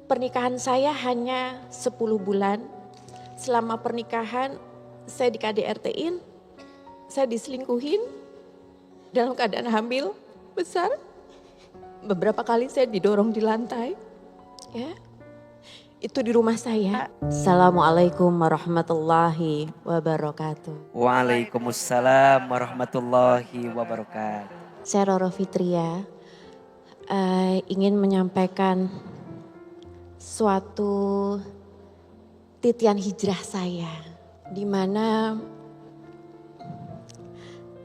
Pernikahan saya hanya 10 bulan. Selama pernikahan saya di KDRT-in, saya diselingkuhin dalam keadaan hamil besar. Beberapa kali saya didorong di lantai. Ya. Itu di rumah saya. Assalamualaikum warahmatullahi wabarakatuh. Waalaikumsalam warahmatullahi wabarakatuh. Saya Roro Fitria ingin menyampaikan suatu titian hijrah saya, di mana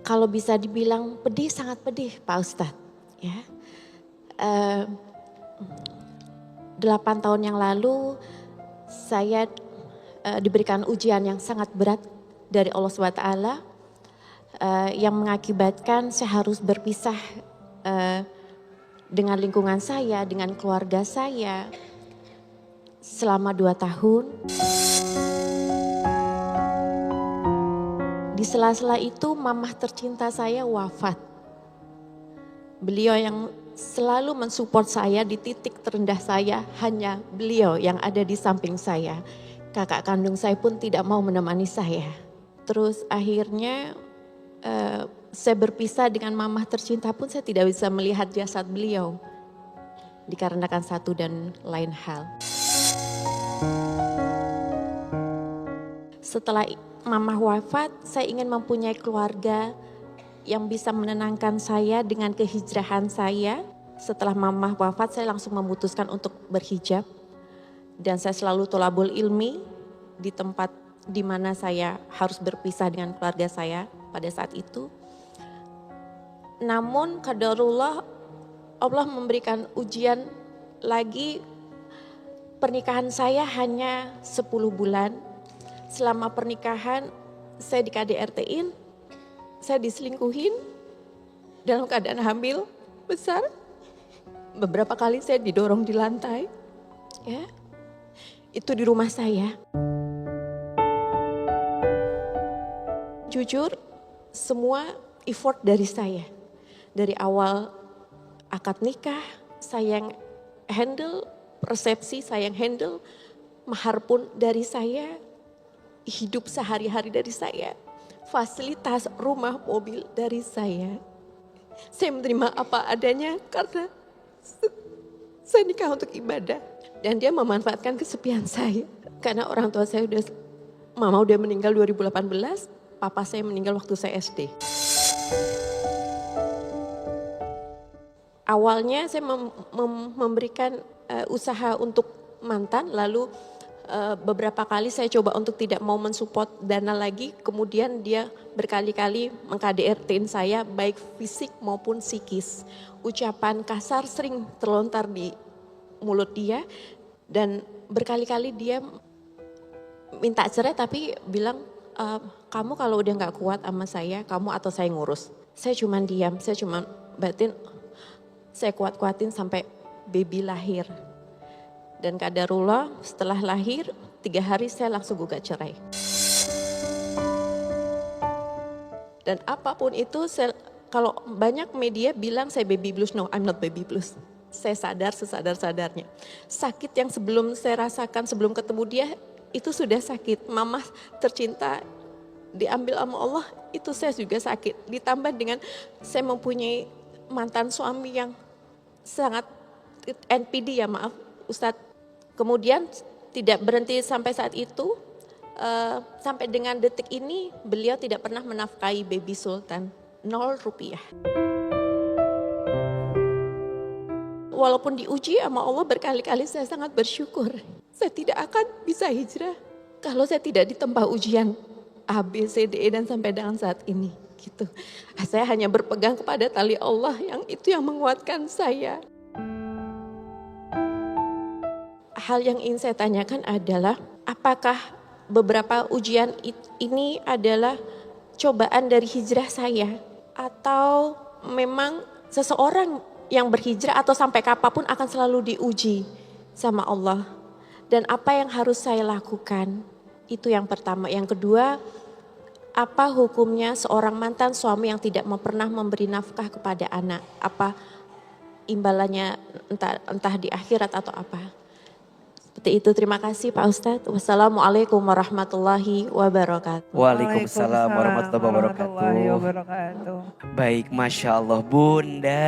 kalau bisa dibilang pedih, sangat pedih Pak Ustadz. Ya. 8 tahun yang lalu saya diberikan ujian yang sangat berat dari Allah SWT yang mengakibatkan saya harus berpisah dengan lingkungan saya, dengan keluarga saya selama 2 tahun. Di sela-sela itu mamah tercinta saya wafat. Beliau yang selalu mensupport saya di titik terendah saya, hanya beliau yang ada di samping saya. Kakak kandung saya pun tidak mau menemani saya. Terus akhirnya saya berpisah dengan mamah tercinta pun saya tidak bisa melihat jasad beliau. Dikarenakan satu dan lain hal. Setelah mamah wafat, saya ingin mempunyai keluarga yang bisa menenangkan saya dengan kehijrahan saya. Setelah mamah wafat, saya langsung memutuskan untuk berhijab. Dan saya selalu tholabul ilmi di tempat di mana saya harus berpisah dengan keluarga saya pada saat itu. Namun qadarullah, Allah memberikan ujian lagi. Pernikahan saya hanya 10 bulan. Selama pernikahan saya di KDRT-in, saya diselingkuhin dalam keadaan hamil besar. Beberapa kali saya didorong di lantai. Ya. Itu di rumah saya. Jujur, semua effort dari saya. Dari awal akad nikah, saya yang handle, resepsi saya yang handle, mahar pun dari saya, hidup sehari-hari dari saya, fasilitas rumah mobil dari saya. Saya menerima apa adanya karena saya nikah untuk ibadah. Dan dia memanfaatkan kesepian saya. Karena orang tua saya mama udah meninggal 2018, papa saya meninggal waktu saya SD. Awalnya saya memberikan usaha untuk mantan, lalu beberapa kali saya coba untuk tidak mau mensupport dana lagi, kemudian dia berkali-kali meng-KDRT-in saya baik fisik maupun psikis. Ucapan kasar sering terlontar di mulut dia dan berkali-kali dia minta cerai tapi bilang, kamu kalau udah gak kuat sama saya, kamu atau saya ngurus. Saya cuman diam, saya cuman batin, saya kuat-kuatin sampai baby lahir. Dan qadarullah setelah lahir 3 hari saya langsung gugat cerai. Dan apapun itu, kalau banyak media bilang saya baby blues, no I'm not baby blues. Saya sadar sesadar-sadarnya. Sakit yang sebelum saya rasakan sebelum ketemu dia itu sudah sakit. Mamah tercinta diambil sama Allah itu saya juga sakit. Ditambah dengan saya mempunyai mantan suami yang sangat NPD ya maaf Ustadz. Kemudian tidak berhenti sampai saat itu, sampai dengan detik ini beliau tidak pernah menafkahi baby Sultan, 0 rupiah. Walaupun diuji sama Allah berkali-kali saya sangat bersyukur. Saya tidak akan bisa hijrah kalau saya tidak ditempa ujian A, B, C, D, E dan sampai dengan saat ini. Gitu. Saya hanya berpegang kepada tali Allah yang itu yang menguatkan saya. Hal yang ingin saya tanyakan adalah apakah beberapa ujian ini adalah cobaan dari hijrah saya atau memang seseorang yang berhijrah atau sampai kapanpun akan selalu diuji sama Allah. Dan apa yang harus saya lakukan? Itu yang pertama. Yang kedua, apa hukumnya seorang mantan suami yang tidak pernah memberi nafkah kepada anak? Apa imbalannya entah di akhirat atau apa? Seperti itu, terima kasih Pak Ustadz. Wassalamualaikum warahmatullahi wabarakatuh. Waalaikumsalam warahmatullahi warahmatullahi wabarakatuh. wabarakatuh. Baik, Masya Allah Bunda.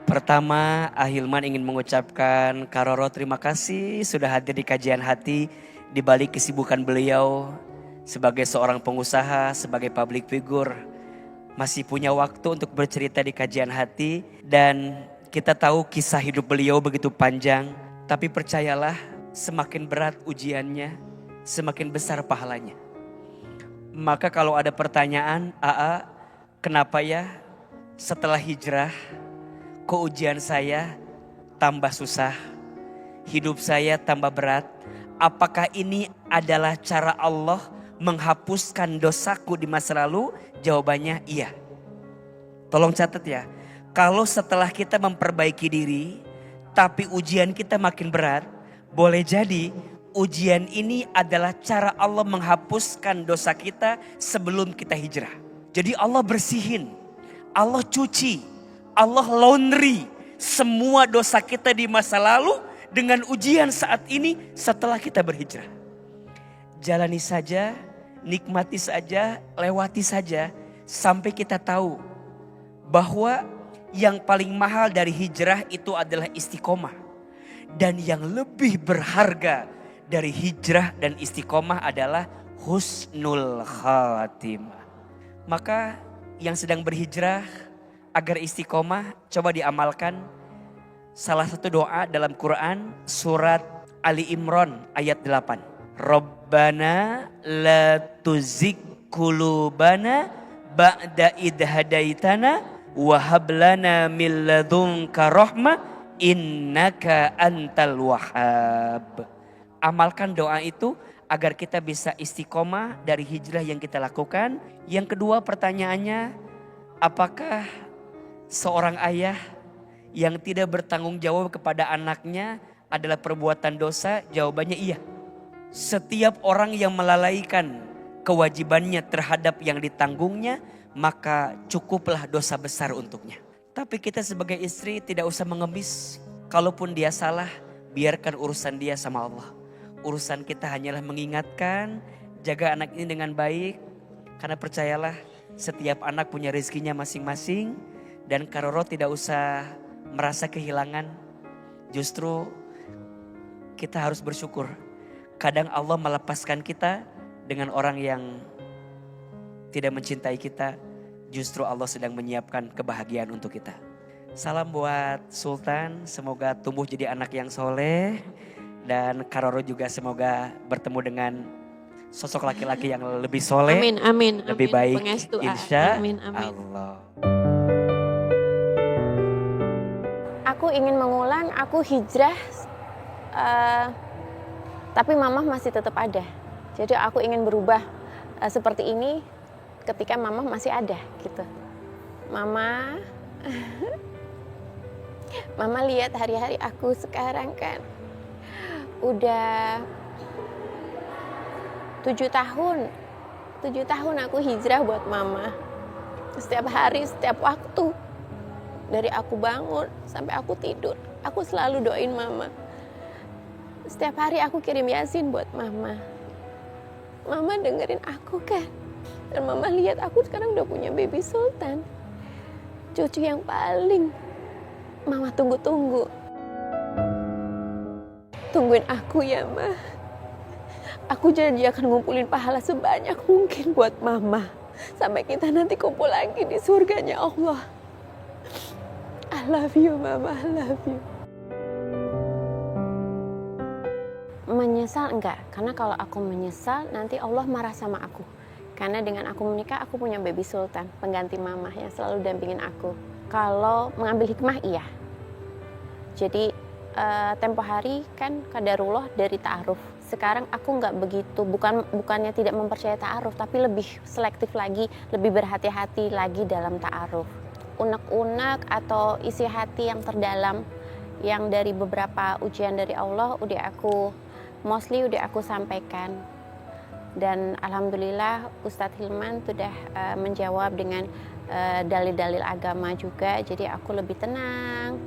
Pertama, Ahilman ingin mengucapkan Kak Roro terima kasih sudah hadir di kajian hati di balik kesibukan beliau sebagai seorang pengusaha, sebagai public figure. Masih punya waktu untuk bercerita di kajian hati dan kita tahu kisah hidup beliau begitu panjang. Tapi percayalah semakin berat ujiannya, semakin besar pahalanya. Maka kalau ada pertanyaan, Aa, kenapa ya setelah hijrah kok ujian saya tambah susah, hidup saya tambah berat? Apakah ini adalah cara Allah menghapuskan dosaku di masa lalu? Jawabannya iya. Tolong catat ya. Kalau setelah kita memperbaiki diri, tapi ujian kita makin berat, boleh jadi ujian ini adalah cara Allah menghapuskan dosa kita sebelum kita hijrah. Jadi Allah bersihin, Allah cuci, Allah laundry semua dosa kita di masa lalu dengan ujian saat ini setelah kita berhijrah. Jalani saja, nikmati saja, lewati saja sampai kita tahu bahwa yang paling mahal dari hijrah itu adalah istiqomah. Dan yang lebih berharga dari hijrah dan istiqomah adalah husnul khatimah. Maka yang sedang berhijrah agar istiqomah, coba diamalkan salah satu doa dalam Quran surat Ali Imran ayat 8. Rabbana la tuzigh qulubana ba'da idh hadaitana wa hab lana min ladunka rahmah innaka antal wahhab. Amalkan doa itu agar kita bisa istiqomah dari hijrah yang kita lakukan. Yang kedua pertanyaannya, apakah seorang ayah yang tidak bertanggung jawab kepada anaknya adalah perbuatan dosa? Jawabannya iya. Setiap orang yang melalaikan kewajibannya terhadap yang ditanggungnya, maka cukuplah dosa besar untuknya. Tapi kita sebagai istri tidak usah mengemis. Kalaupun dia salah, biarkan urusan dia sama Allah. Urusan kita hanyalah mengingatkan, jaga anak ini dengan baik. Karena percayalah, setiap anak punya rezekinya masing-masing. Dan Kak Roro tidak usah merasa kehilangan. Justru kita harus bersyukur. Kadang Allah melepaskan kita dengan orang yang tidak mencintai kita. Justru Allah sedang menyiapkan kebahagiaan untuk kita. Salam buat Sultan. Semoga tumbuh jadi anak yang soleh. Dan Kak Roro juga semoga bertemu dengan sosok laki-laki yang lebih soleh. Amin, amin, lebih amin. baik. Pengestu, Insya amin, amin. Allah. Aku ingin mengulang, aku hijrah, tapi mamah masih tetap ada. Jadi aku ingin berubah seperti ini ketika mamah masih ada gitu. Mama lihat hari-hari aku sekarang kan. Udah 7 tahun. 7 tahun aku hijrah buat mama. Setiap hari, setiap waktu. Dari aku bangun sampai aku tidur, aku selalu doain mama. Setiap hari aku kirim Yasin buat mama. Mama dengerin aku kan. Dan mama lihat aku sekarang udah punya baby Sultan. Cucu yang paling mama tunggu-tunggu. Tungguin aku ya, Ma. Aku janji akan ngumpulin pahala sebanyak mungkin buat mama. Sampai kita nanti kumpul lagi di surganya Allah. I love you, Mama. I love you. Menyesal enggak? Karena kalau aku menyesal, nanti Allah marah sama aku. Karena dengan aku menikah, aku punya baby Sultan, pengganti mama yang selalu dampingin aku. Kalau mengambil hikmah, iya. Jadi, tempo hari kan qadarullah dari ta'aruf. Sekarang aku nggak begitu, bukannya tidak mempercayai ta'aruf, tapi lebih selektif lagi, lebih berhati-hati lagi dalam ta'aruf. Unek-unek atau isi hati yang terdalam yang dari beberapa ujian dari Allah udah aku sampaikan. Dan alhamdulillah Ustadz Hilman sudah menjawab dengan dalil-dalil agama juga, jadi aku lebih tenang.